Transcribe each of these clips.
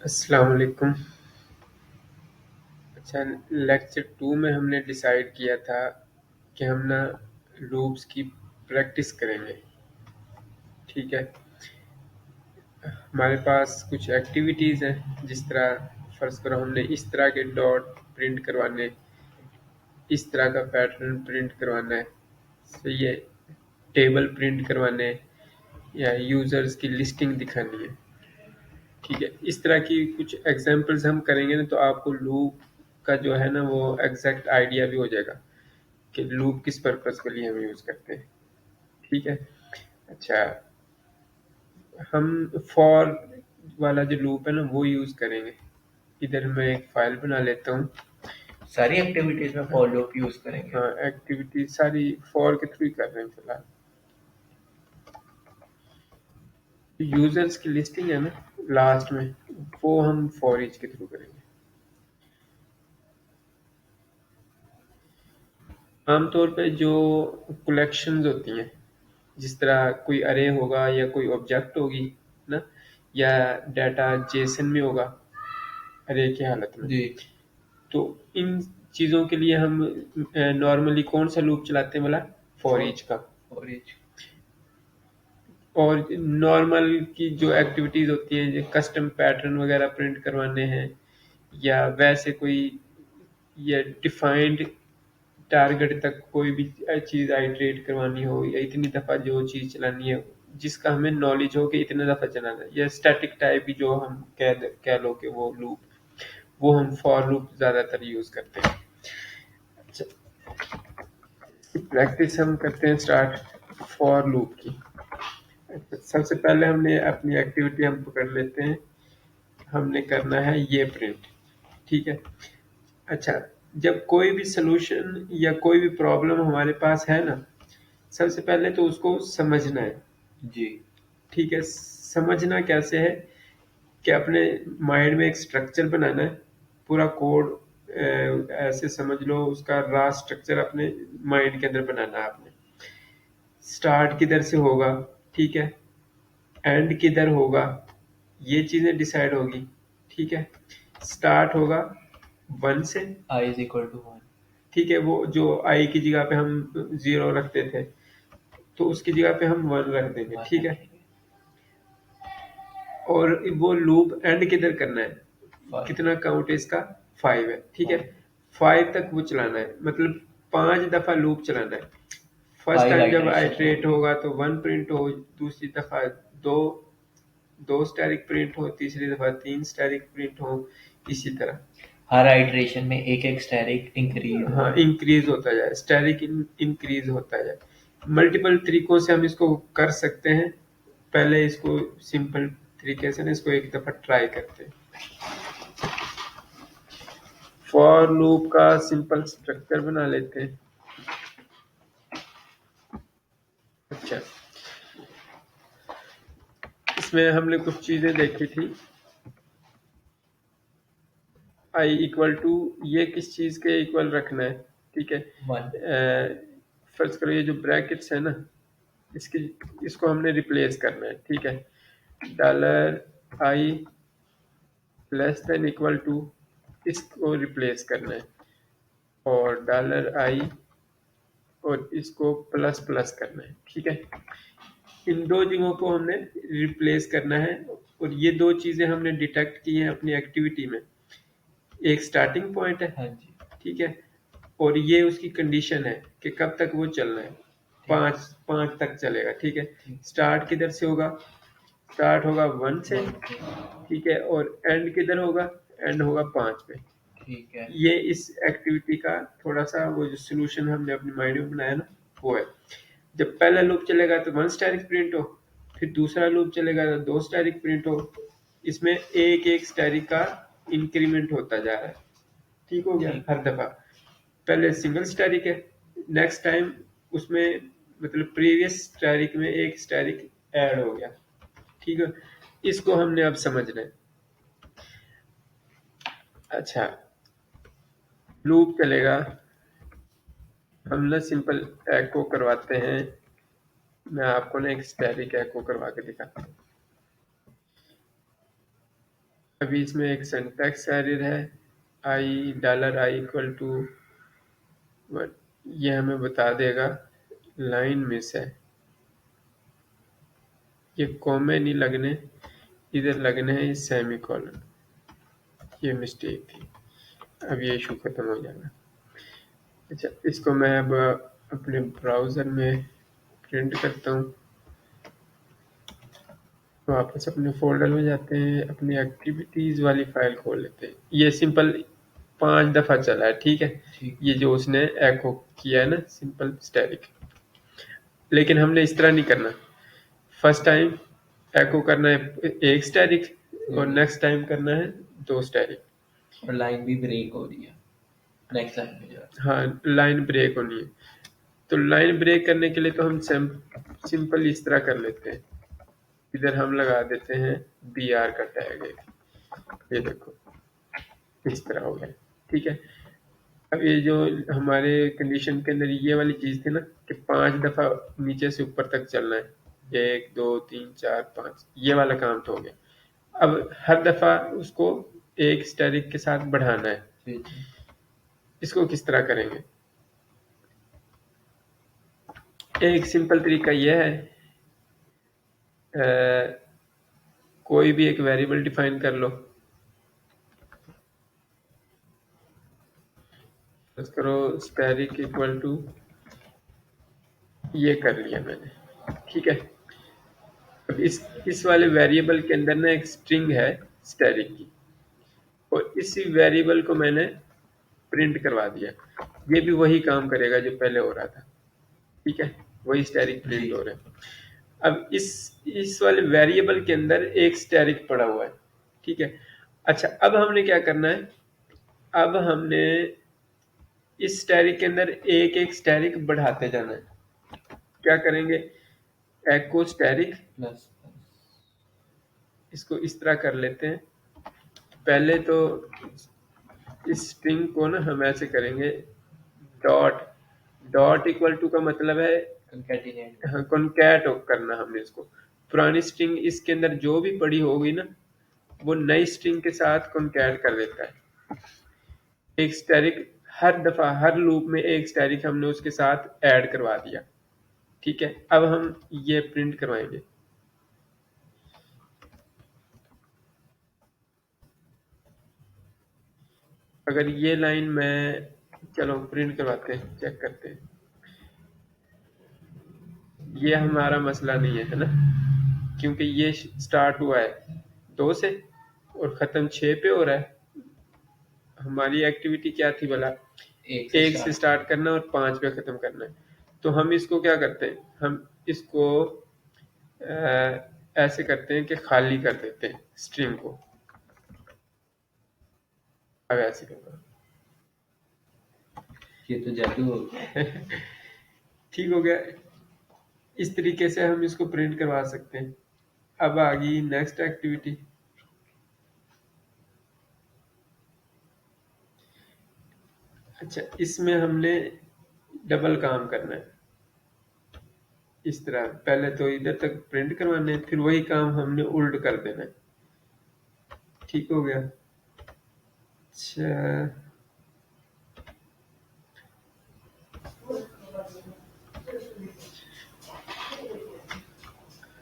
अस्सलाम वालेकुम। अच्छा, लेक्चर 2 में हमने डिसाइड किया था कि हम ना लूप्स की प्रैक्टिस करेंगे। ठीक है, हमारे पास कुछ एक्टिविटीज़ हैं, जिस तरह फ़र्ज़ करो हमने इस तरह के डॉट प्रिंट करवाने, इस तरह का पैटर्न प्रिंट करवाना है, सही है, टेबल प्रिंट करवाने हैं या यूज़र्स की लिस्टिंग दिखानी है। ठीक है, इस तरह की कुछ एग्जांपल्स हम करेंगे ना, तो आपको लूप का जो है ना वो एग्जैक्ट आइडिया भी हो जाएगा कि लूप किस पर्पस के लिए हम यूज करते हैं। ठीक है, अच्छा, हम फॉर वाला जो लूप है ना वो यूज करेंगे। इधर मैं एक फाइल बना लेता हूँ। सारी एक्टिविटीज में फॉर लूप यूज करेंगे। हाँ, एक्टिविटी सारी फॉर के थ्रू ही कर रहे हैं फिलहाल। यूजर्स की लिस्टिंग है ना लास्ट में, वो हम फॉर ईच के थ्रू करेंगे। आमतौर पे जो कलेक्शंस होती हैं, जिस तरह कोई अरे होगा या कोई ऑब्जेक्ट होगी ना, या डाटा जेसन में होगा अरे की हालत में, जी, तो इन चीज़ों के लिए हम नॉर्मली कौन सा लूप चलाते हैं वाला, फॉर फॉर ईच का। For each. और नॉर्मल की जो एक्टिविटीज़ होती हैं, जो कस्टम पैटर्न वगैरह प्रिंट करवाने हैं, या वैसे कोई या डिफाइंड टारगेट तक कोई भी चीज़ आइटरेट करवानी हो, या इतनी दफ़ा जो चीज़ चलानी है जिसका हमें नॉलेज हो कि इतने दफ़ा चलाना है, या स्टैटिक टाइप की जो हम कह लो कि वो लूप, वो हम फॉर लूप ज़्यादातर यूज़ करते हैं। अच्छा, प्रैक्टिस हम करते हैं स्टार्ट फॉर लूप की। अच्छा, सबसे पहले हमने अपनी एक्टिविटी हम पकड़ लेते हैं, हमने करना है ये प्रिंट। ठीक है, अच्छा, जब कोई भी सॉल्यूशन या कोई भी प्रॉब्लम हमारे पास है ना, सबसे पहले तो उसको समझना है। जी, ठीक है, समझना कैसे है कि अपने माइंड में एक स्ट्रक्चर बनाना है, पूरा कोड ऐसे समझ लो, उसका रा स्ट्रक्चर अपने माइंड के अंदर बनाना है आपने। स्टार्ट किधर से होगा, ठीक है, एंड किधर होगा, ये चीजें डिसाइड होगी। ठीक है, स्टार्ट होगा 1 से, आई इज इक्वल टू 1। ठीक है, वो जो आई की जगह पे हम 0 रखते थे, तो उसकी जगह पे हम 1 रख देंगे। 1 ठीक है, रखेंगे। और वो लूप एंड किधर करना है, 5। कितना काउंट है इसका, 5 है। ठीक है, 5 तक वो चलाना है, मतलब 5 दफा लूप चलाना है। फर्स्ट 5 टाइम जब आइटरेशन आइटरेट होगी। होगा तो 1 प्रिंट हो, दूसरी दफा दो, 2 स्टैटिक प्रिंट हो, तीसरी दफा 3 स्टैटिक प्रिंट हो, इसी तरह। हर आइटरेशन में एक एक स्टैटिक इंक्रीज हाँ, होगा। इंक्रीज होता जाए, स्टैटिक इंक्रीज होता जाए। मल्टीपल तरीकों से हम इसको कर सकते हैं। पहले इसको सिंपल तरीके से ना इसको एक दफा ट्राई करते हैं। फॉर लूप का सिंपल स्ट्रक्चर बना लेते हैं। अच्छा, इसमें हमने कुछ चीजें देखी थी। आई इक्वल टू, ये किस चीज के इक्वल रखना है, ठीक है। 1। फर्ज करो ये जो ब्रैकेट्स है ना, इसकी इसको हमने रिप्लेस करना है। ठीक है, dollar I less than equal to, इसको रिप्लेस करना है, और डॉलर आई और इसको प्लस प्लस करना है। ठीक है, इन दो चीजों को हमने रिप्लेस करना है, और ये दो चीजें हमने डिटेक्ट की हैं अपनी एक्टिविटी में। एक स्टार्टिंग पॉइंट है, हाँ जी। ठीक है, और ये उसकी कंडीशन है कि कब तक वो चलना है, ठीक। 5 तक चलेगा। ठीक है, ठीक। स्टार्ट किधर से होगा, स्टार्ट होगा 1 से, 1 से। ठीक है, और एंड किधर होगा, एंड होगा 5 पे। ठीक है। ये इस एक्टिविटी का थोड़ा सा वो जो सोल्यूशन हमने अपनी माइंड में बनाया ना, वो है। जब पहला लूप चलेगा तो 1 स्टैटिक प्रिंट हो, फिर दूसरा लूप चलेगा तो 2 स्टैटिक प्रिंट हो। इसमें एक एक स्टैटिक का इंक्रीमेंट होता जा रहा है। ठीक हो गया, ठीक हर है। दफा पहले सिंगल स्टैटिक है, नेक्स्ट टाइम उसमें मतलब प्रीवियस स्टैटिक में एक स्टैटिक ऐड हो गया। ठीक है, इसको हमने अब समझना है। अच्छा, लूप चलेगा, हम ना सिंपल एको करवाते हैं। मैं आपको ना एक स्टैटिक एको करवा के दिखाता हूँ। अभी इसमें एक सिंटैक्स एरर है, $i इक्वल टू 1, ये हमें बता देगा लाइन मिस है, ये कॉमे नहीं लगने, इधर लगने हैं सेमी कॉलन, ये मिस्टेक थी। अब ये इशू खत्म हो जाएगा। अच्छा, इसको मैं अब अपने ब्राउज़र में प्रिंट करता हूँ। वापस अपने फ़ोल्डर में जाते हैं, अपनी एक्टिविटीज़ वाली फ़ाइल खोल लेते हैं। ये सिंपल 5 दफ़ा चला है, ठीक है? ठीक। ये जो उसने एको किया है ना, सिंपल स्टैटिक। लेकिन हमने इस तरह नहीं करना। फर्स्ट टाइम एको करना है एक स्टैटिक और नेक्स्ट टाइम करना है 2 स्टैटिक। और लाइन भी ब्रेक हो रही है, नेक्स्ट लाइन में जा रहा हाँ, लाइन ब्रेक होनी है। तो लाइन ब्रेक करने के लिए तो हम सिंपल इस तरह कर लेते हैं। इधर हम लगा देते हैं BR का टैग है, ये देखो इस तरह हो गया, ठीक है। अब ये जो हमारे कंडीशन के अंदर ये वाली चीज थी ना कि 5 दफा नीचे से ऊपर तक चलना है, 1 2 3 4 5, ये वाला काम तो हो गया। अब हर दफा उसको एक स्टैटिक के साथ बढ़ाना है। है। इसको किस तरह करेंगे? एक सिंपल तरीका यह है, कोई भी एक वेरिएबल डिफाइन कर लो। फर्स्ट करो स्टैटिक इक्वल टू, ये कर लिया मैंने, ठीक है। अब इस वाले वेरिएबल के अंदर ना एक स्ट्रिंग है स्टैटिक की, और इसी वेरिएबल को मैंने प्रिंट करवा दिया। ये भी वही काम करेगा जो पहले हो रहा था, ठीक है, वही स्टैटिक प्रिंट हो रहा है। अब इस वाले वेरिएबल के अंदर एक स्टैटिक पड़ा हुआ है, ठीक है। अच्छा, अब हमने क्या करना है? अब हमने इस स्टैटिक के अंदर एक एक स्टैटिक बढ़ाते जाना है। क्या करेंगे? एको स्टैटिक प्लस इसको इस तरह कर लेते हैं। पहले तो इस स्ट्रिंग को ना हम ऐसे करेंगे, डॉट डॉट इक्वल टू का मतलब है कंकैटिनेट, कॉन्कैट करना हमने इसको। पुरानी स्ट्रिंग इसके अंदर जो भी पड़ी होगी ना, वो नई स्ट्रिंग के साथ कॉन्कैट कर देता है। एक स्टैटिक हर दफा हर लूप में एक स्टैटिक हमने उसके साथ ऐड करवा दिया, ठीक है। अब हम ये प्रिंट करवाएंगे। अगर ये लाइन मैं, चलो प्रिंट करवाते हैं, चेक करते हैं। ये हमारा मसला नहीं है, है ना, क्योंकि ये स्टार्ट हुआ है 2 से और ख़त्म 6 पे हो रहा है। हमारी एक्टिविटी क्या थी भला? एक से स्टार्ट करना और 5 पे ख़त्म करना है। तो हम इसको क्या करते हैं? हम इसको ऐसे करते हैं कि खाली कर देते हैं स्ट्रिंग को। अब ऐसे करना, ये तो जादू हो गया। ठीक हो गया। इस तरीके से हम इसको प्रिंट करवा सकते हैं। अब आ गई नेक्स्ट एक्टिविटी। अच्छा, इसमें हमने डबल काम करना है। इस तरह पहले तो इधर तक प्रिंट करवाना है, फिर वही काम हमने उल्ट कर देना है, ठीक हो गया। अच्छा,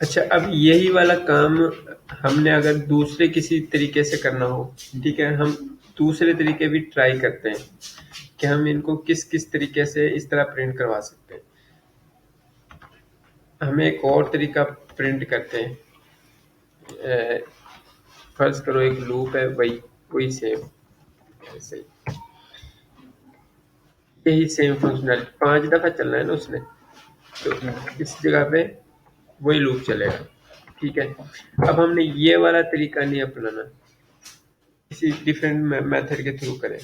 अच्छा, अब यही वाला काम हमने अगर दूसरे किसी तरीके से करना हो, ठीक है, हम दूसरे तरीके भी ट्राई करते हैं कि हम इनको किस किस तरीके से इस तरह प्रिंट करवा सकते हैं। हमें एक और तरीका प्रिंट करते हैं। फर्ज करो एक लूप है, वही वही सेम ऐसे यही सेम फंक्शनलिटी 5 दफा चलना है ना उसने, तो इस जगह पे वही लूप चलेगा, ठीक है। अब हमने ये वाला तरीका नहीं अपनाना, किसी डिफरेंट मेथड के थ्रू करें।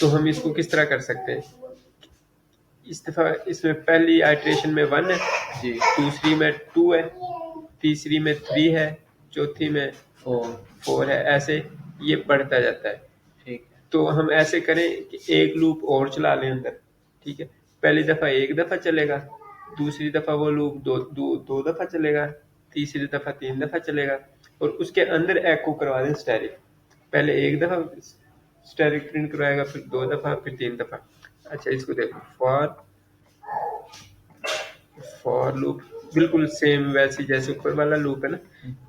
तो हम इसको किस तरह कर सकते हैं? इस दफा इसमें पहली आइट्रेशन में 1 है जी, दूसरी में 2 है, तीसरी में 3 है, चौथी में 4 है, ऐसे ये बढ़ता जाता है, ठीक है। तो हम ऐसे करें कि एक लूप और चला लें अंदर, ठीक है। पहली दफा एक दफा चलेगा, दूसरी दफा वो लूप दो दफा चलेगा, तीसरी दफ़ा 3 दफ़ा चलेगा, और उसके अंदर एको करवा दें स्टैटिक। पहले एक दफ़ा स्टैटिक प्रिंट करवाएगा, फिर 2 दफ़ा, फिर 3 दफ़ा। अच्छा, इसको देखो, फॉर लूप बिल्कुल सेम वैसी जैसे ऊपर वाला लूप है ना,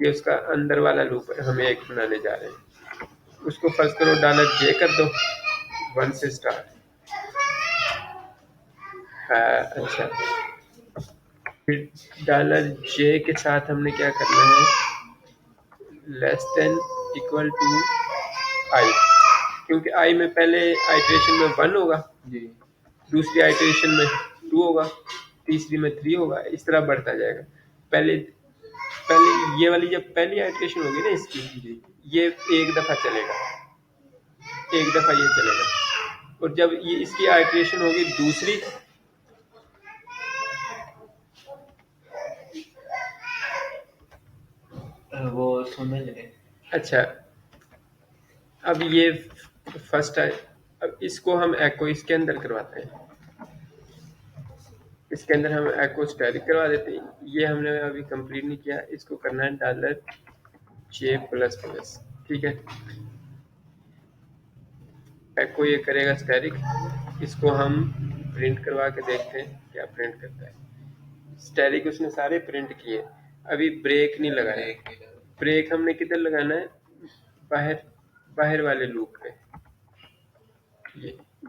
ये उसका अंदर वाला लूप है, हम एक बनाने जा रहे हैं। उसको फर्स्ट करो, $J कर दो, 1 से स्टार्ट है। अच्छा, फिर $J के साथ हमने क्या करना है, लेस देन इक्वल टू आई, क्योंकि आई में पहले आइट्रेशन में 1 होगा जी, दूसरी आइट्रेशन में 2 होगा, तीसरी में 3 होगा, इस तरह बढ़ता जाएगा। पहले पहले ये वाली जब पहली आइट्रेशन होगी ना इसकी, जी, ये एक दफ़ा चलेगा, एक दफ़ा ये चलेगा, और जब ये इसकी आइट्रेशन होगी दूसरी, वो सुनने लगे। अच्छा, अब ये फर्स्ट है, अब इसको हम एको इसके अंदर करवाते हैं, इसके अंदर हम एको स्टैटिक करवा देते हैं। ये हमने अभी कंप्लीट नहीं किया, इसको करना है $J++, ठीक है। एको ये करेगा स्टैटिक, इसको हम प्रिंट करवा के देखते हैं क्या प्रिंट करता है। स्टैटिक उसने सारे प्रिंट किए, अभी ब्रेक नहीं लगाया। ब्रेक हमने किधर लगाना है, बाहर बाहर वाले लूप पे।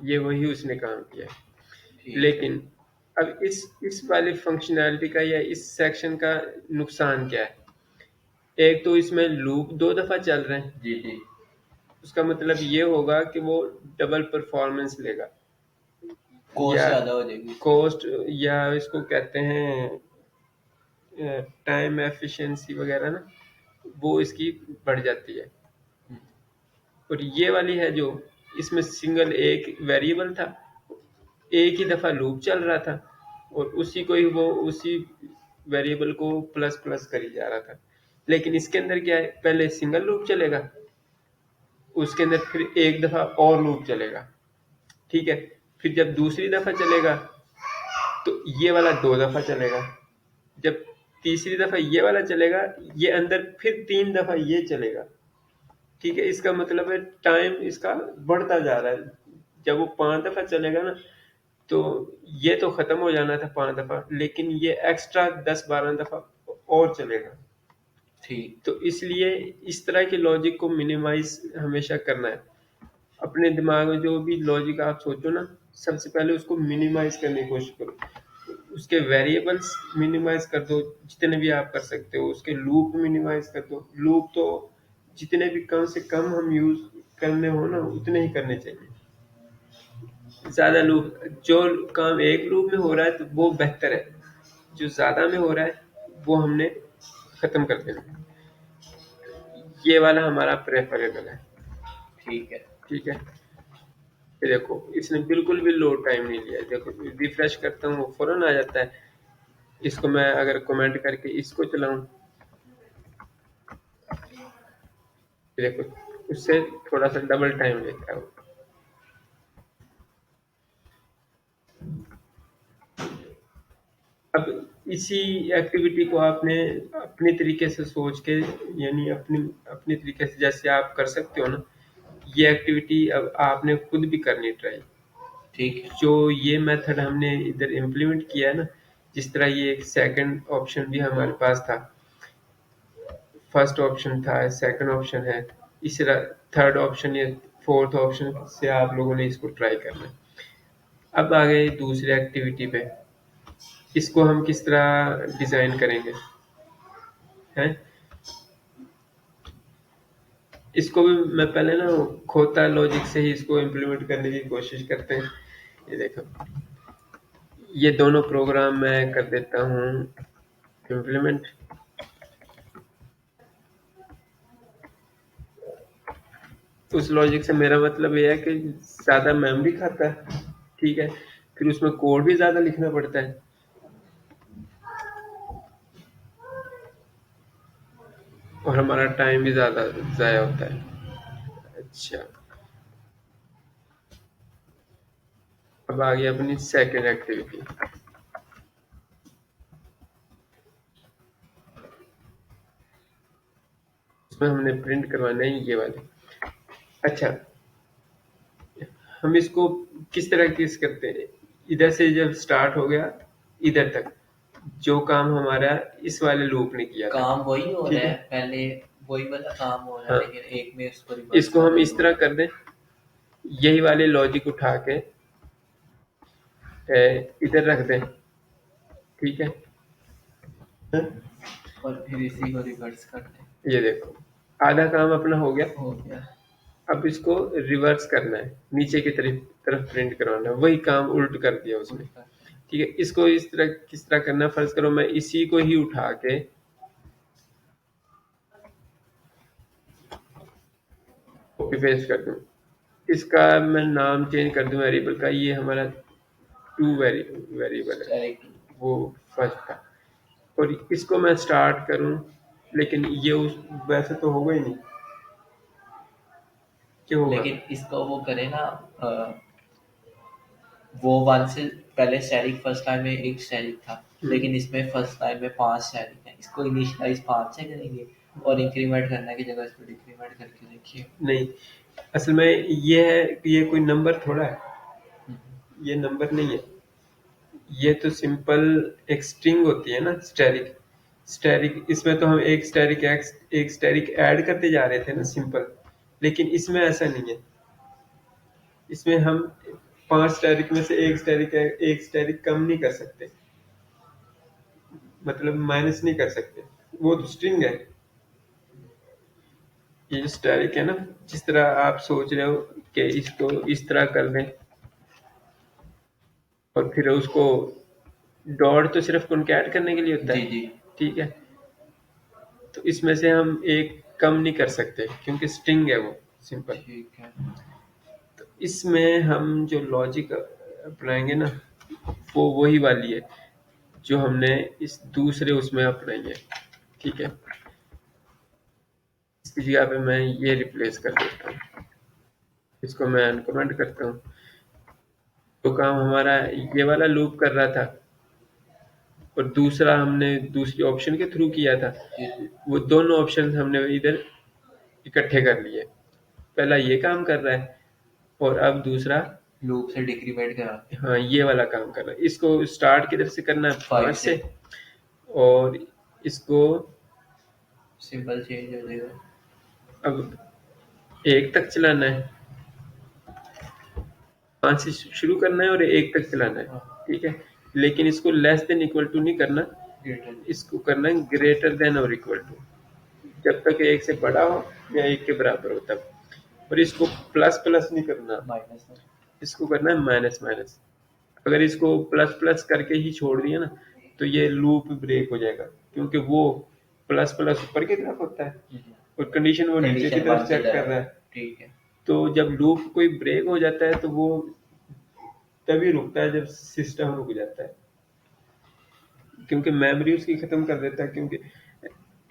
ये वही उसने काम किया है। लेकिन अब इस वाले फंक्शनैलिटी का या इस सेक्शन का नुकसान क्या है, एक तो इसमें लूप 2 दफ़ा चल रहे हैं, जी जी, उसका मतलब ये होगा कि वो डबल परफॉर्मेंस लेगा, कॉस्ट या ज़्यादा हो जाएगी, कॉस्ट, या इसको कहते हैं टाइम एफिशिएंसी वगैरह ना, वो इसकी बढ़ जाती है। और ये वाली है जो, इसमें सिंगल एक वेरिएबल था, एक ही दफ़ा लूप चल रहा था, और उसी को ही वो उसी वेरिएबल को प्लस प्लस करी जा रहा था। लेकिन इसके अंदर क्या है, पहले सिंगल लूप चलेगा, उसके अंदर फिर एक दफ़ा और लूप चलेगा, ठीक है। फिर जब दूसरी दफ़ा चलेगा तो ये वाला 2 दफ़ा चलेगा, जब तीसरी दफ़ा ये वाला चलेगा, ये अंदर फिर 3 दफ़ा ये चलेगा, ठीक है। इसका मतलब है टाइम इसका बढ़ता जा रहा है। जब वो 5 दफ़ा चलेगा ना, तो ये तो खत्म हो जाना था 5 दफ़ा, लेकिन ये एक्स्ट्रा 10-12 दफ़ा और चलेगा। ठीक, तो इसलिए इस तरह के लॉजिक को मिनिमाइज हमेशा करना है। अपने दिमाग में जो भी लॉजिक आप सोचो ना, सबसे पहले उसको मिनिमाइज करने की कोशिश करो, उसके वेरिएबल्स मिनिमाइज कर दो जितने भी आप कर सकते हो, उसके लूप मिनिमाइज कर दो। लूप तो जितने भी कम से कम हम यूज करने हो ना, उतने ही करने चाहिए। ज्यादा लूप, जो काम एक लूप में हो रहा है तो वो बेहतर है, जो ज्यादा में हो रहा है वो हमने खत्म कर देना है। ये वाला हमारा प्रेफरेबल है, ठीक है, ठीक है। ये देखो, इसने बिल्कुल भी लोड टाइम नहीं लिया, देखो रिफ्रेश करता हूँ वो फौरन आ जाता है। इसको मैं अगर कमेंट करके इसको चलाऊं, देखो उससे थोड़ा सा डबल टाइम लेता है वो। अब इसी एक्टिविटी को आपने अपने तरीके से सोच के, यानी अपनी अपने तरीके से जैसे आप कर सकते हो ना, ये एक्टिविटी अब आपने खुद भी करनी ट्राई। ठीक है, जो ये मेथड हमने इधर इम्प्लीमेंट किया है ना, जिस तरह ये एक सेकंड ऑप्शन भी हमारे पास था, फर्स्ट ऑप्शन था, सेकंड ऑप्शन है, इस तरह थर्ड ऑप्शन या फोर्थ ऑप्शन से आप लोगों ने इसको ट्राई करना है। अब आ गए दूसरी एक्टिविटी पे, इसको हम किस तरह डिजाइन करेंगे, हैं? इसको भी मैं पहले ना खोता लॉजिक से ही इसको इम्प्लीमेंट करने की कोशिश करते हैं। ये देखो, ये दोनों प्रोग्राम मैं कर देता हूँ इम्प्लीमेंट। उस लॉजिक से मेरा मतलब ये है कि ज़्यादा मेमोरी खाता है, ठीक है, फिर उसमें कोड भी ज़्यादा लिखना पड़ता है, और हमारा टाइम भी ज़्यादा ज़ाया होता है। अच्छा, अब आ गई अपनी सेकंड एक्टिविटी। उसमें हमने प्रिंट करवाना है ये वाले। अच्छा, हम इसको किस तरह किस करते हैं, इधर से जब स्टार्ट हो गया इधर तक जो काम हमारा इस वाले लूप ने किया था, काम वही हो ठीक रहा है। है, पहले वही वाला काम हो रहा है, हाँ, लेकिन एक में उसको रिवर्स इसको कर हम रहे इस हो। तरह कर दें, यही वाले लॉजिक उठा के इधर रख दें, ठीक है। और फिर इसी को रिवर्स कर दें। ये देखो आधा काम अपना हो गया। हो गया। अब इसको रिवर्स करना है, नीचे की तरफ प्रिंट करवाना है, वही काम उल्ट कर दिया उसने, उल्ट कर दें। ठीक है। इसको इस तरह किस तरह करना है, फर्ज करो मैं इसी को ही उठा के कॉपी पेस्ट कर दूं, इसका मैं नाम चेंज कर दूं वेरिएबल का, ये हमारा टू वेरिएबल है, स्टैटिक वो फर्स्ट था। और इसको मैं स्टार्ट करूं, लेकिन ये उस वैसे तो होगा ही नहीं, क्या होगा। लेकिन इसको वो करे ना, वो वन से पहले स्टैटिक फर्स्ट टाइम में एक स्टैटिक था, लेकिन इसमें फर्स्ट टाइम में 5 स्टैटिक है। इसको इनिशियलाइज 5 से करेंगे और इंक्रीमेंट करने की जगह इसको डिक्रीमेंट करके देखिए। नहीं, असल में ये है कि ये कोई नंबर थोड़ा है, ये नंबर नहीं है, ये तो सिंपल एक स्ट्रिंग होती है ना, स्टैटिक। स्टैटिक इसमें तो हम एक स्टैटिक एक्स एक स्टैटिक ऐड करते जा रहे थे ना, सिंपल। लेकिन इसमें ऐसा नहीं है, इसमें हम 5 स्टैटिक में से एक स्टैटिक कम नहीं कर सकते, मतलब माइनस नहीं कर सकते, वो तो स्ट्रिंग है। ये जो स्टैटिक है ना, जिस तरह आप सोच रहे हो कि इसको इस तरह कर दें और फिर उसको डॉट तो सिर्फ कॉन्कैट करने के लिए होता जी है, जी। ठीक है। तो इसमें से हम एक कम नहीं कर सकते क्योंकि स्ट्रिंग है वो, सिंपल। ठीक है। तो इसमें हम जो लॉजिक अपनाएंगे ना, वो वही वाली है जो हमने इस दूसरे उसमें अपनाई है, ठीक है। इसकी जगह पे मैं ये रिप्लेस कर देता हूँ, इसको मैं अनकमेंट करता हूँ। तो काम हमारा ये वाला लूप कर रहा था और दूसरा हमने दूसरी ऑप्शन के थ्रू किया था, जी जी। वो दोनों ऑप्शन हमने इधर इकट्ठे कर लिए। पहला ये काम कर रहा है और अब दूसरा लूप से डिक्रीमेंट करा के हाँ ये वाला काम कर रहा है। इसको स्टार्ट किधर से करना है, 5 5 से से, और इसको सिंपल चेंज हो जाएगा। अब 1 तक चलाना है, 5 से शुरू करना है और 1 तक चलाना है, हाँ। ठीक है। लेकिन इसको लेस देन इक्वल टू नहीं करना, ग्रेटर। इसको करना है ग्रेटर देन और इक्वल टू, जब तक 1 से बड़ा हो या 1 के बराबर हो तब। और इसको प्लस प्लस नहीं करना, माइनस। इसको करना है माइनस माइनस। अगर इसको प्लस प्लस करके ही छोड़ दिया ना तो ये लूप ब्रेक हो जाएगा, क्योंकि वो प्लस प्लस ऊपर की तरफ होता है और कंडीशन वो नीचे की कंडीशन तरफ 1 की चेक कर रहा तरफ। है। ठीक है। तो जब लूप कोई ब्रेक हो जाता है तो वो तभी रुकता है जब सिस्टम रुक जाता है, क्योंकि मेमोरी उसकी खत्म कर देता है। क्योंकि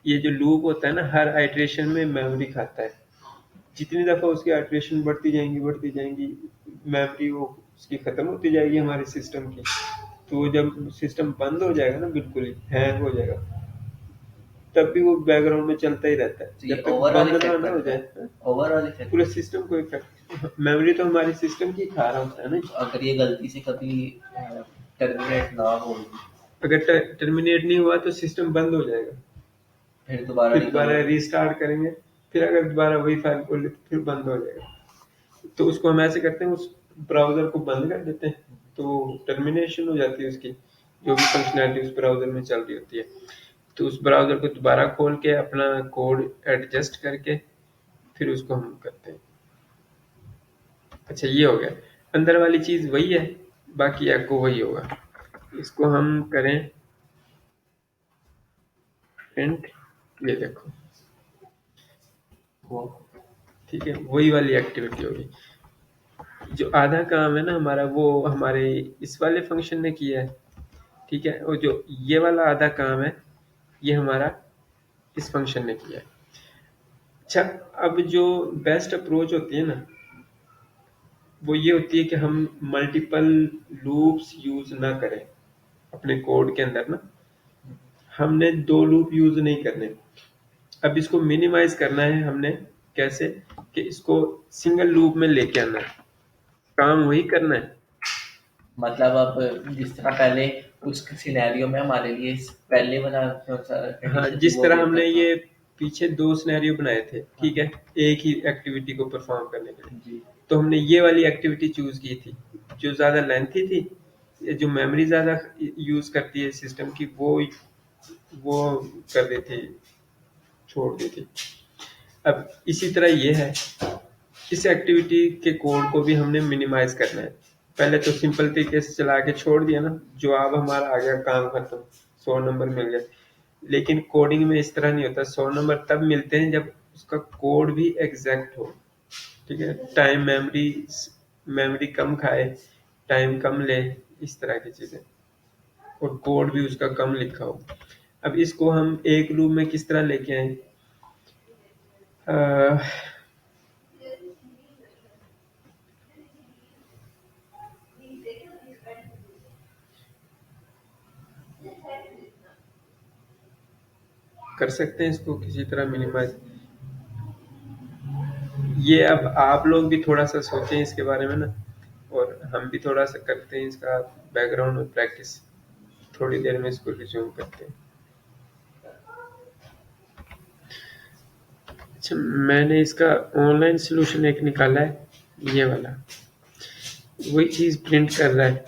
ये जो लूप होता है ना, हर आइट्रेशन में मेमोरी खाता है, जितनी दफा उसकी आइट्रेशन बढ़ती जाएंगी मेमोरी वो उसकी खत्म होती जाएगी हमारे सिस्टम की। तो जब सिस्टम बंद हो जाएगा ना, बिल्कुल ही हैंग हो जाएगा, तब भी वो बैकग्राउंड में चलता ही रहता है तो ये जब तक ओवरऑल बंद ना इफेक्ट ना हो बनता जाए। है। Overall effect. पूरे सिस्टम को इफेक्ट, मेमोरी तो हमारे सिस्टम की खा रहा होता है ना। अगर ये गलती से कभी टर्मिनेट ना हो, अगर टर्मिनेट नहीं हुआ तो सिस्टम बंद हो जाएगा, फिर दोबारा फिर रिकवर दोबारा होगी। रीस्टार्ट करेंगे, फिर अगर दोबारा वही फाइल खोले तो फिर बंद हो जाएगा। तो उसको हम ऐसे करते हैं, उस ब्राउजर को बंद कर देते हैं तो टर्मिनेशन हो जाती है उसकी, जो भी फंक्शनैलिटी उस ब्राउजर में चल रही होती है। तो उस ब्राउजर को दोबारा खोल के अपना कोड एडजस्ट करके फिर उसको हम करते हैं। अच्छा ये हो गया, अंदर वाली चीज वही है, बाकी एको वही होगा। इसको हम करें प्रिंट, ये देखो, वो ठीक है, वही वाली एक्टिविटी होगी। जो आधा काम है ना हमारा, वो हमारे इस वाले फंक्शन ने किया है, ठीक है। और जो ये वाला आधा काम है ये हमारा इस फंक्शन ने किया है। अच्छा, अब जो बेस्ट अप्रोच होती है ना, वो ये होती है कि हम मल्टीपल लूप्स यूज ना करें अपने कोड के अंदर ना। हमने 2 लूप यूज नहीं करने, अब इसको मिनिमाइज करना है हमने, कैसे कि इसको सिंगल लूप में लेके आना है, काम वही करना है। मतलब अब जिस तरह पहले उस सिनेरियो में हमारे लिए पहले वाला हाँ, कंडीशन थी जिस वो तरह बेहतर हमने था। ये पीछे 2 सिनेरियो बनाए थे, हाँ ठीक है, एक ही एक्टिविटी को परफॉर्म करने के लिए। जी। तो हमने ये वाली एक्टिविटी चूज की थी, जो ज़्यादा लेंथी थी, जो मेमोरी ज़्यादा यूज़ करती है सिस्टम की, वो कर दी थी, छोड़ दी थी। अब इसी तरह ये है, इस एक्टिविटी के कोड को भी हमने मिनिमाइज करना है। पहले तो सिंपल तरीके से चला के छोड़ दिया ना, जवाब हमारा आ गया, काम खत्म, 100 नंबर मिल गए। लेकिन कोडिंग में इस तरह नहीं होता, 100 नंबर तब मिलते हैं जब उसका कोड भी एग्जैक्ट हो, ठीक है, टाइम मेमोरी मेमोरी कम खाए, टाइम कम ले, इस तरह की चीजें, और कोड भी उसका कम लिखा हो। अब इसको हम एक लूप में किस तरह लेके आए, अ, कर सकते हैं इसको किसी तरह मिनिमाइज। ये अब आप लोग भी थोड़ा सा सोचें इसके बारे में ना, और हम भी थोड़ा सा करते हैं इसका बैकग्राउंड में प्रैक्टिस। थोड़ी देर में इसको रिज्यूम करते हैं। अच्छा, मैंने इसका ऑनलाइन सोल्यूशन एक निकाला है, ये वाला वही चीज़ प्रिंट कर रहा है,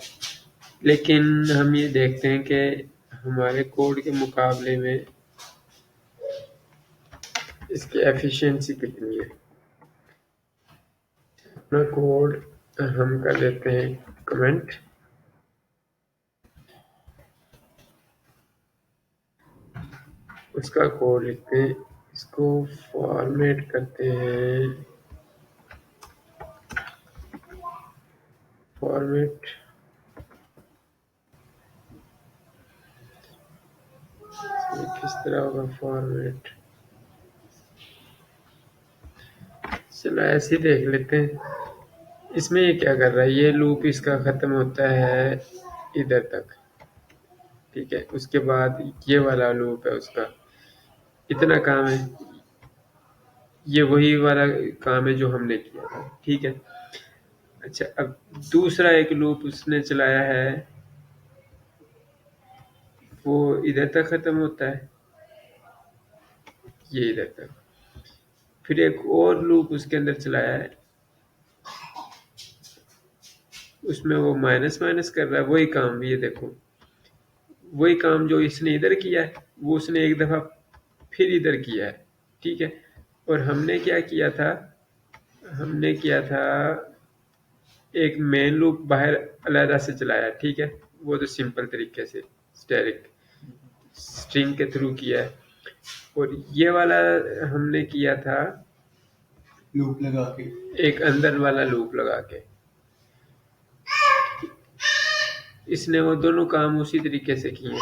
लेकिन हम ये देखते हैं कि हमारे कोड के मुकाबले में इसकी एफिशिएंसी कितनी है। अपना कोड हम कर देते हैं कमेंट, उसका कोड लिखते हैं, इसको फॉर्मेट करते हैं, फॉर्मेट, किस तरह होगा फॉर्मेट, चलो ऐसे ही देख लेते हैं। इसमें ये क्या कर रहा है, ये लूप इसका खत्म होता है इधर तक, ठीक है, उसके बाद ये वाला लूप है उसका, इतना काम है, ये वही वाला काम है जो हमने किया था, ठीक है। अच्छा, अब दूसरा एक लूप उसने चलाया है, वो इधर तक खत्म होता है, ये इधर तक। फिर एक और लूप उसके अंदर चलाया है, उसमें वो माइनस माइनस कर रहा है, वही काम, ये देखो, वही काम जो इसने इधर किया है वो उसने एक दफा फिर इधर किया है, ठीक है। और हमने क्या किया था, हमने किया था एक मेन लूप बाहर अलहदा से चलाया, ठीक है, वो तो सिंपल तरीके से स्टैटिक स्ट्रिंग के थ्रू किया है। और ये वाला हमने किया था लूप लगा के। एक अंदर वाला लूप लगा के। इसने वो दोनों काम उसी तरीके से किए।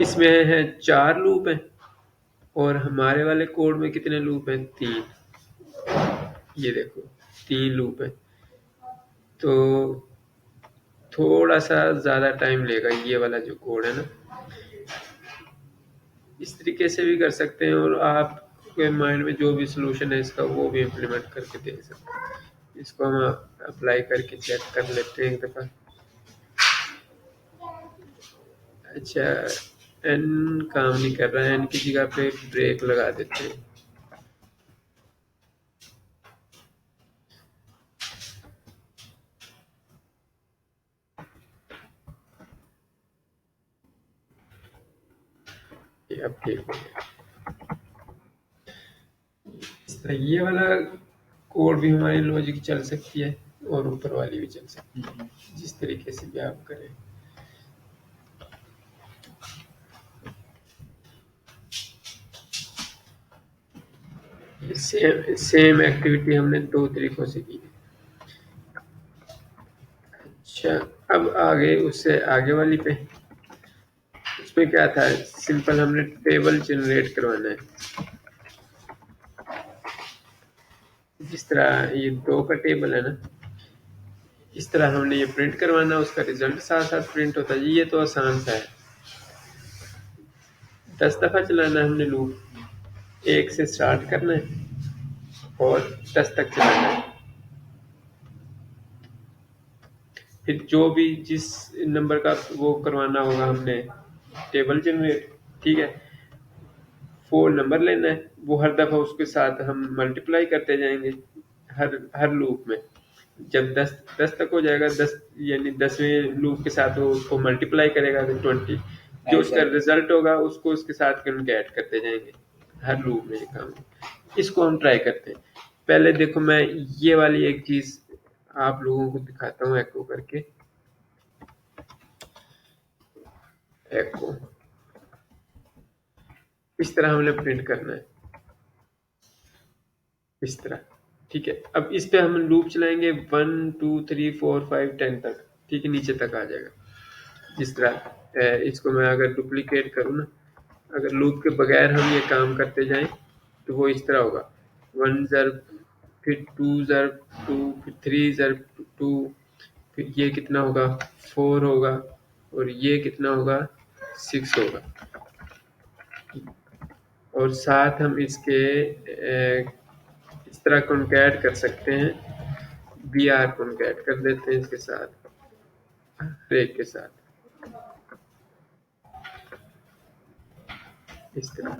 इसमें है 4 लूप हैं, और हमारे वाले कोड में कितने लूप हैं, 3। ये देखो 3 लूप है, तो थोड़ा सा ज़्यादा टाइम लेगा ये वाला जो कोड है ना। इस तरीके से भी कर सकते हैं, और आपके माइंड में जो भी सोल्यूशन है इसका वो भी इम्प्लीमेंट करके देख सकते हैं। इसको हम अप्लाई करके चेक कर लेते हैं एक दफ़ा। अच्छा, एन काम नहीं कर रहा है, एन की जगह पे ब्रेक लगा देते हैं। ये अब ठीक हो गया। इस तरह ये वाला कोड भी हमारी लॉजिक चल सकती है, और ऊपर वाली भी चल सकती है, जिस तरीके से भी आप करें। सेम सेम एक्टिविटी हमने 2 तरीकों से की। अच्छा, अब आगे उससे आगे वाली पे, उसमें क्या था, सिंपल हमने टेबल जनरेट करवाना है। जिस तरह ये 2 का टेबल है ना, इस तरह हमने ये प्रिंट करवाना, उसका रिजल्ट साथ साथ प्रिंट होता है। ये तो आसान सा है, 10 दफा चलाना है हमने लूप, 1 से स्टार्ट करना है और 10 तक चलाना है। फिर जो भी जिस नंबर का वो करवाना होगा हमने टेबल जनरेट, ठीक है, 4 नंबर लेना है, वो हर दफ़ा उसके साथ हम मल्टीप्लाई करते जाएंगे हर हर लूप में। जब 10 तक हो जाएगा, 10 यानी 10वें लूप के साथ वो उसको मल्टीप्लाई करेगा तो 20, जो उसका रिजल्ट होगा उसको उसके साथ कॉन्कैट करते जाएंगे हर लूप में। ये काम इसको हम ट्राई करते हैं। पहले देखो मैं ये वाली एक चीज आप लोगों को दिखाता हूँ एको करके। एको इस तरह हमने प्रिंट करना है, इस तरह, ठीक है। अब इस पे हम लूप चलाएंगे 1 2 3 4 5 10 तक, ठीक है, नीचे तक आ जाएगा। इस तरह इसको मैं अगर डुप्लीकेट करूँ ना, अगर लूप के बगैर हम ये काम करते जाएं तो वो इस तरह होगा, 1 ज़र, फिर 2 ज़र 2, फिर 3 ज़र 2, फिर ये कितना होगा 4 होगा, और ये कितना होगा 6 होगा। और साथ हम इसके इस तरह कॉन्कैट कर सकते हैं, बी आर कॉन्कैट कर देते हैं इसके साथ, हर एक के साथ इस तरह।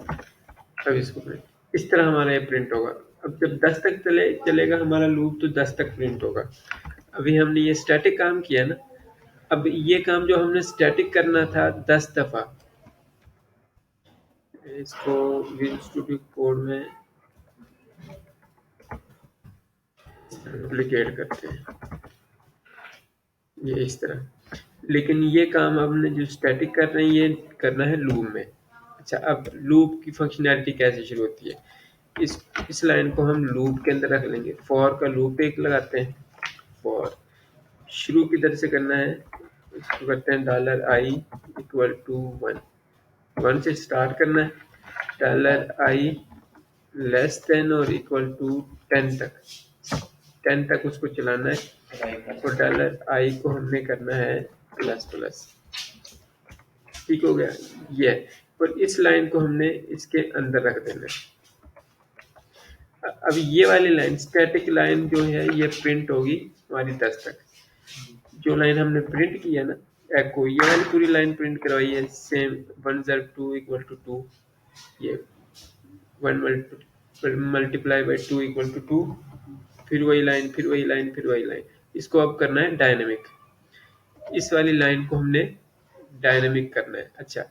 अब इसको प्रिंट, इस तरह हमारा ये प्रिंट होगा। अब जब 10 तक चलेगा हमारा लूप तो 10 तक प्रिंट होगा। अभी हमने ये स्टैटिक काम किया ना, अब ये काम जो हमने स्टैटिक करना था 10 दफा, इसको विजुअल स्टूडियो कोड में डुप्लीकेट करते हैं, ये इस तरह। लेकिन ये काम हमने जो स्टैटिक कर रहे हैं ये करना है लूप में। अच्छा, अब लूप की फंक्शनैलिटी कैसे शुरू होती है, इस लाइन को हम लूप के अंदर रख लेंगे। फॉर का लूप एक लगाते हैं, फॉर शुरू किधर से करना है, इसको करते हैं $i इक्वल टू 1, 1 से स्टार्ट करना है, $i लेस देन और इक्वल टू 10 तक, 10 तक उसको चलाना है, और $i को हमने करना है प्लस प्लस, ठीक हो गया ये। और इस लाइन को हमने इसके अंदर रख देना है। अब ये वाली लाइन स्टैटिक लाइन जो है ये प्रिंट होगी हमारी 10 तक। जो लाइन हमने प्रिंट की है ना एको, ये वाली पूरी लाइन प्रिंट करवाई है सेम, 1 ज़र 2 इक्वल टू 2, ये 1 मल्टीप्लाई बाई 2 इक्वल टू 2, फिर वही लाइन, फिर वही लाइन, फिर वही लाइन। इसको अब करना है डायनेमिक, इस वाली लाइन को हमने डायनेमिक करना है। अच्छा,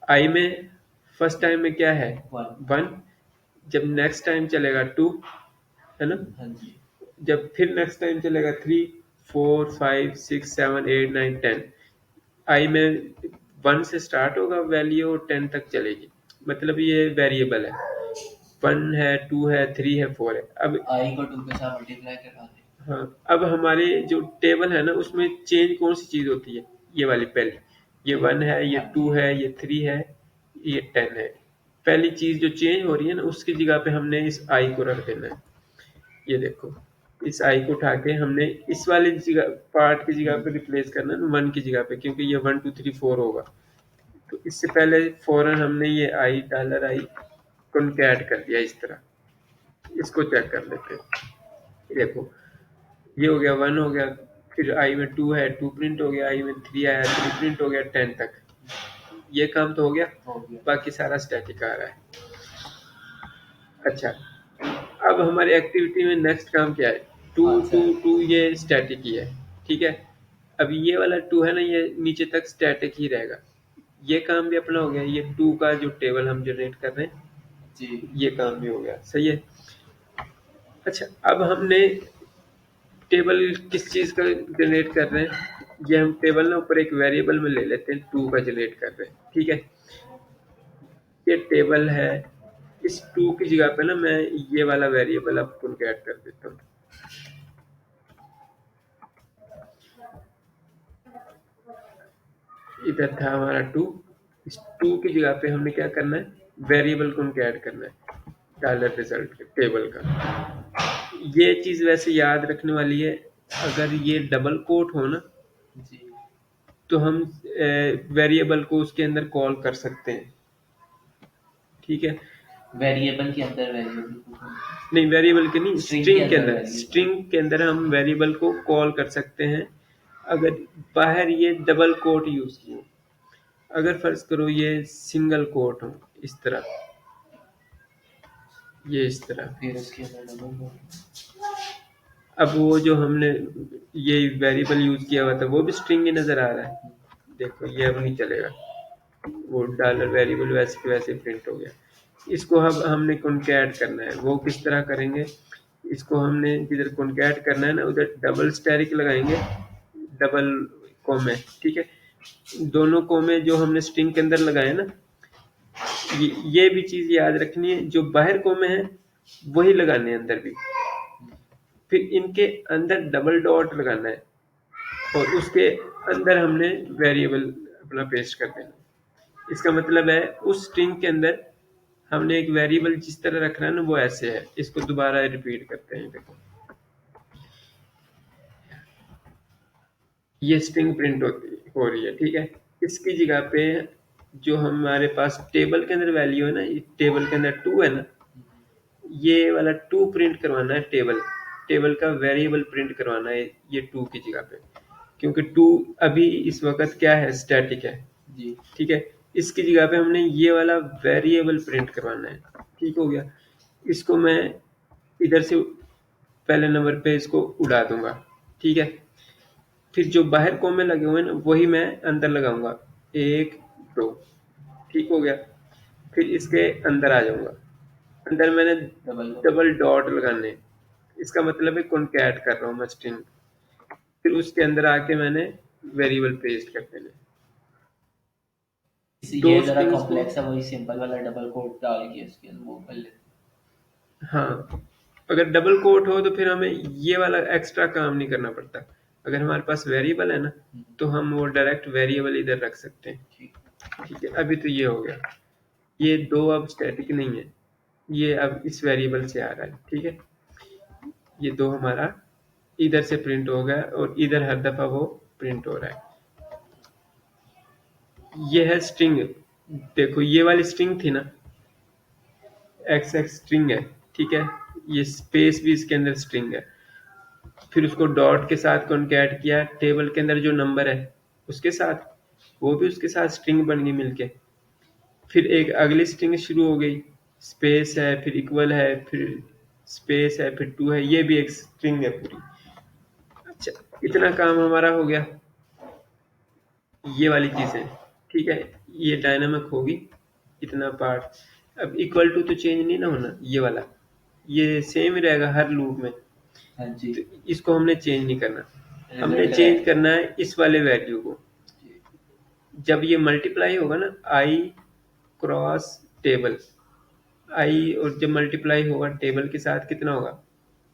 आई में फर्स्ट टाइम में क्या है 1, जब नेक्स्ट टाइम चलेगा 2, है ना, जब फिर नेक्स्ट टाइम चलेगा 3 4 5 6 7 8 9 10, आई में 1 से स्टार्ट होगा वैल्यू और 10 तक चलेगी, मतलब ये वेरिएबल है, 1 है 2 है 3 है 4 है। अब आई को 2 के साथ मल्टीप्लाई करवा दें। हाँ, अब हमारे जो टेबल है ना उसमें चेंज कौन सी चीज होती है, ये वाली पहली, ये 1 है, ये 2 है, ये 3 है, ये 10 है। पहली चीज जो चेंज हो रही है ना उसकी जगह पे हमने इस आई को रख देना है। ये देखो, इस आई को उठा के हमने इस वाले जगह पार्ट की जगह पे रिप्लेस करना है 1 की जगह पे, क्योंकि ये 1 2 3 4 होगा। तो इससे पहले फौरन हमने ये आई $i कॉन्कैट कर दिया इस तरह। इसको चेक कर लेते हैं, देखो ये हो गया 1 हो गया, फिर आई में 2 है 2 प्रिंट हो गया, आई में 3 आया 3 प्रिंट हो गया 10 तक। ये काम तो हो गया, बाकी सारा स्टैटिक आ रहा है। अच्छा, अब हमारी एक्टिविटी में नेक्स्ट काम क्या है, 2 2 2 ये स्टैटिक ही है, ठीक है। अब ये वाला 2 है ना ये नीचे तक स्टैटिक ही रहेगा। ये काम भी अपना हो गया, ये 2 का जो टेबल हम जनरेट कर रहे हैं जी, ये काम भी हो गया, सही है। अच्छा, अब हमने टेबल किस चीज का जनरेट कर रहे हैं, ये हम टेबल ना ऊपर एक वेरिएबल में ले लेते हैं, 2 का जनरेट कर रहे हैं, ठीक है। ये टेबल है, इस 2 की जगह पे ना मैं ये वाला वेरिएबल अब कॉन्कैट कर देता हूँ। इधर था हमारा 2, इस 2 की जगह पे हमने क्या करना है, वेरिएबल कॉन्कैट करना है डॉलर रिजल्ट टेबल का। ये चीज वैसे याद रखने वाली है, अगर ये डबल कोट हो ना जी, तो हम वेरिएबल को उसके अंदर कॉल कर सकते हैं, ठीक है। वेरिएबल के अंदर वेरिएबल को नहीं, वेरिएबल के नहीं, स्ट्रिंग के स्ट्रिंग के अंदर अंदर, वेरिएबल। स्ट्रिंग के अंदर हम वेरिएबल को कॉल कर सकते हैं अगर बाहर ये डबल कोट यूज किए। अगर फर्ज करो ये सिंगल कोट हो इस तरह, ये इस तरह, फिर उसके अंदर डबल कोट। अब वो जो हमने ये वेरिएबल यूज किया हुआ था वो भी स्ट्रिंग ही नजर आ रहा है। देखो ये अब नहीं चलेगा, वो डॉलर वेरिएबल वैसे के वैसे प्रिंट हो गया। इसको अब हमने कॉन्कैट करना है, वो किस तरह करेंगे? इसको हमने जिधर कॉन्कैट करना है ना उधर डबल स्टैरिक लगाएंगे, डबल कोमे, ठीक है। दोनों कोमे जो हमने स्ट्रिंग के अंदर लगाए ना, ये भी चीज याद रखनी है, जो बाहर कोमे हैं वही लगाने हैं अंदर भी। फिर इनके अंदर डबल डॉट लगाना है और उसके अंदर हमने वेरिएबल अपना पेस्ट कर देना। इसका मतलब है उस स्ट्रिंग के अंदर हमने एक वेरिएबल जिस तरह रखना है ना वो ऐसे है। इसको दोबारा रिपीट करते हैं। देखो ये स्ट्रिंग प्रिंट हो रही है, ठीक है। इसकी जगह पे जो हमारे पास टेबल के अंदर वैल्यू है ना, टेबल के अंदर 2 है ना, ये वाला 2 प्रिंट करवाना है। टेबल टेबल का वेरिएबल प्रिंट करवाना है ये 2 की जगह पे, क्योंकि 2 अभी इस वक्त क्या है, स्टैटिक है जी। ठीक है। इसकी जगह पे हमने ये वाला वेरिएबल प्रिंट करवाना है, ठीक हो गया। इसको मैं इधर से पहले नंबर पे इसको उड़ा दूंगा, ठीक है। फिर जो बाहर कोमे लगे हुए हैं ना वही मैं अंदर लगाऊंगा, 1 2, ठीक हो गया। फिर इसके अंदर आ जाऊंगा, अंदर मैंने डबल डॉट लगाने हैं। इसका मतलब है कॉन्कैट कर रहा हूँ मैं स्ट्रिंग। फिर उसके अंदर आके मैंने वेरिएबल पेस्ट कर देने। दो ये जरा स्ट्रिंग्स को, कॉम्प्लेक्स है, वही सिंपल वाला डबल कोट डाल के उसके अंदर वो कर लेते। हाँ, अगर डबल कोट हो तो फिर हमें ये वाला एक्स्ट्रा काम नहीं करना पड़ता। अगर हमारे पास वेरिएबल है ना तो हम वो डायरेक्ट वेरिएबल इधर रख सकते हैं, ठीक है। अभी तो ये हो गया, ये 2 अब स्टैटिक नहीं है, ये अब इस वेरिएबल से आ रहा है, ठीक है। ये 2 हमारा इधर से प्रिंट हो गया और इधर हर दफा वो प्रिंट हो रहा है। ये है स्ट्रिंग। देखो ये वाली स्ट्रिंग थी ना, एक्स एक्स स्ट्रिंग है, ठीक है। ये स्पेस भी इसके अंदर स्ट्रिंग है। फिर उसको डॉट के साथ कॉन्कैट किया, टेबल के अंदर जो नंबर है उसके साथ, वो भी उसके साथ स्ट्रिंग बन गई मिलके। फिर एक अगली स्ट्रिंग शुरू हो गई, स्पेस है, फिर इक्वल है, फिर स्पेस है, फिर 2 है, ये भी एक स्ट्रिंग है पूरी। अच्छा, इतना काम हमारा हो गया, ये वाली चीजें, ठीक है। ये डायनामिक होगी इतना पार्ट। अब इक्वल टू तो चेंज नहीं ना होना, ये वाला ये सेम ही रहेगा हर लूप में। हाँ जी। तो इसको हमने चेंज नहीं करना, हमने चेंज करना है इस वाले वैल्यू को। जब ये मल्टीप्लाई होगा ना, आई क्रॉस टेबल, आई, और जब मल्टीप्लाई होगा टेबल के साथ कितना होगा,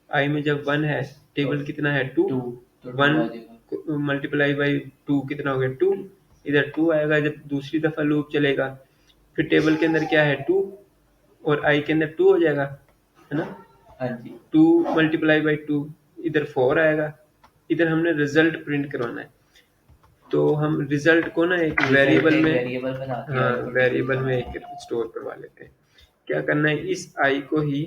आई में जब 1 है, टेबल कितना है 2, 1 मल्टीप्लाई बाई 2 कितना हो गया 2। इधर 2 आएगा जब दूसरी दफा लूप चलेगा। फिर टेबल के अंदर क्या है 2 और आई के अंदर 2 हो जाएगा, है ना। हाँ जी। 2 मल्टीप्लाई बाई 2, इधर 4 आएगा। इधर हमने रिजल्ट प्रिंट करवाना है, तो हम रिजल्ट को ना एक वेरिएबल में, हाँ वेरिएबल में एक स्टोर करवा लेते हैं। क्या करना है, इस आई को ही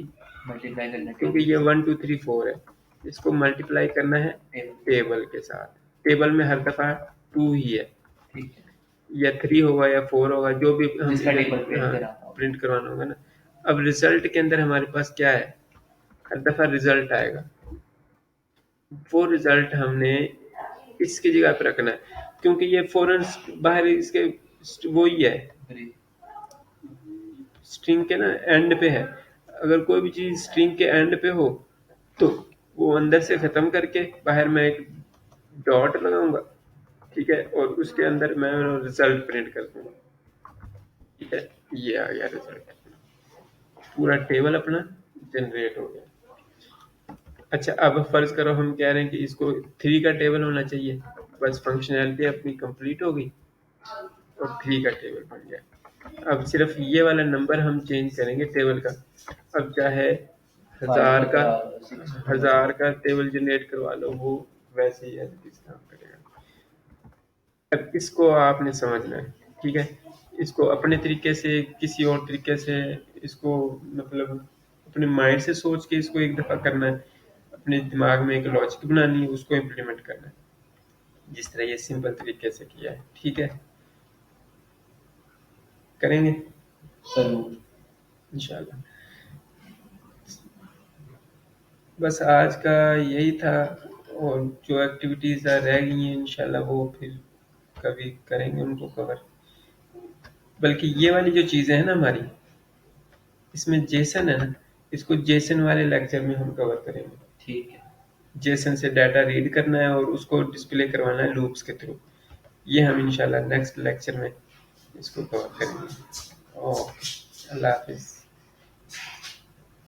मल्टीप्लाई करना, क्योंकि ये 1 2 3 4 है, इसको मल्टीप्लाई करना है टेबल के साथ। टेबल में हर दफा 2 ही है, ठीक है। या 3 होगा या 4 होगा, जो भी हम टेबल प्रिंट करवाना होगा ना। अब रिजल्ट के अंदर हमारे पास क्या है, हर दफा रिजल्ट आएगा, वो रिजल्ट हमने इसकी जगह पे रखना है, क्योंकि ये फौरन बाहर इसके वो ही है, स्ट्रिंग के ना एंड पे है। अगर कोई भी चीज स्ट्रिंग के एंड पे हो तो वो अंदर से खत्म करके बाहर मैं एक डॉट लगाऊंगा, ठीक है, और उसके अंदर मैं रिजल्ट प्रिंट कर दूंगा, ठीक है। ये आ गया रिजल्ट, पूरा टेबल अपना जनरेट हो गया। अच्छा, अब फर्ज करो हम कह रहे हैं कि इसको 3 का टेबल होना चाहिए, बस फंक्शनैलिटी अपनी कंप्लीट होगी और 3 का टेबल बन गया। अब सिर्फ ये वाला नंबर हम चेंज करेंगे टेबल का। अब चाहे 1000 का टेबल जनरेट करवा लो, वो वैसे ही काम करेगा। अब इसको आपने समझना है, ठीक है। इसको अपने तरीके से किसी और तरीके से इसको मतलब अपने माइंड से सोच के इसको एक दफ़ा करना है, अपने दिमाग में एक लॉजिक बनानी है, उसको इम्प्लीमेंट करना है, जिस तरह ये सिंपल तरीके से किया है। ठीक है, करेंगे जरूर। इंशाल्लाह। बस आज का यही था, और जो एक्टिविटीज़ रह गई हैं इंशाल्लाह वो फिर कभी करेंगे उनको कवर। बल्कि ये वाली जो चीज़ें हैं ना हमारी, इसमें जेसन है ना, इसको जेसन वाले लेक्चर में हम कवर करेंगे। ठीक है। जेसन से डाटा रीड करना है और उसको डिस्प्ले करवाना है लूप्स के थ्रू। ये हम इंशाल्लाह नेक्स्ट लेक्चर में इसको कवर करेंगे। ओके, अल्लाह हाफिज़।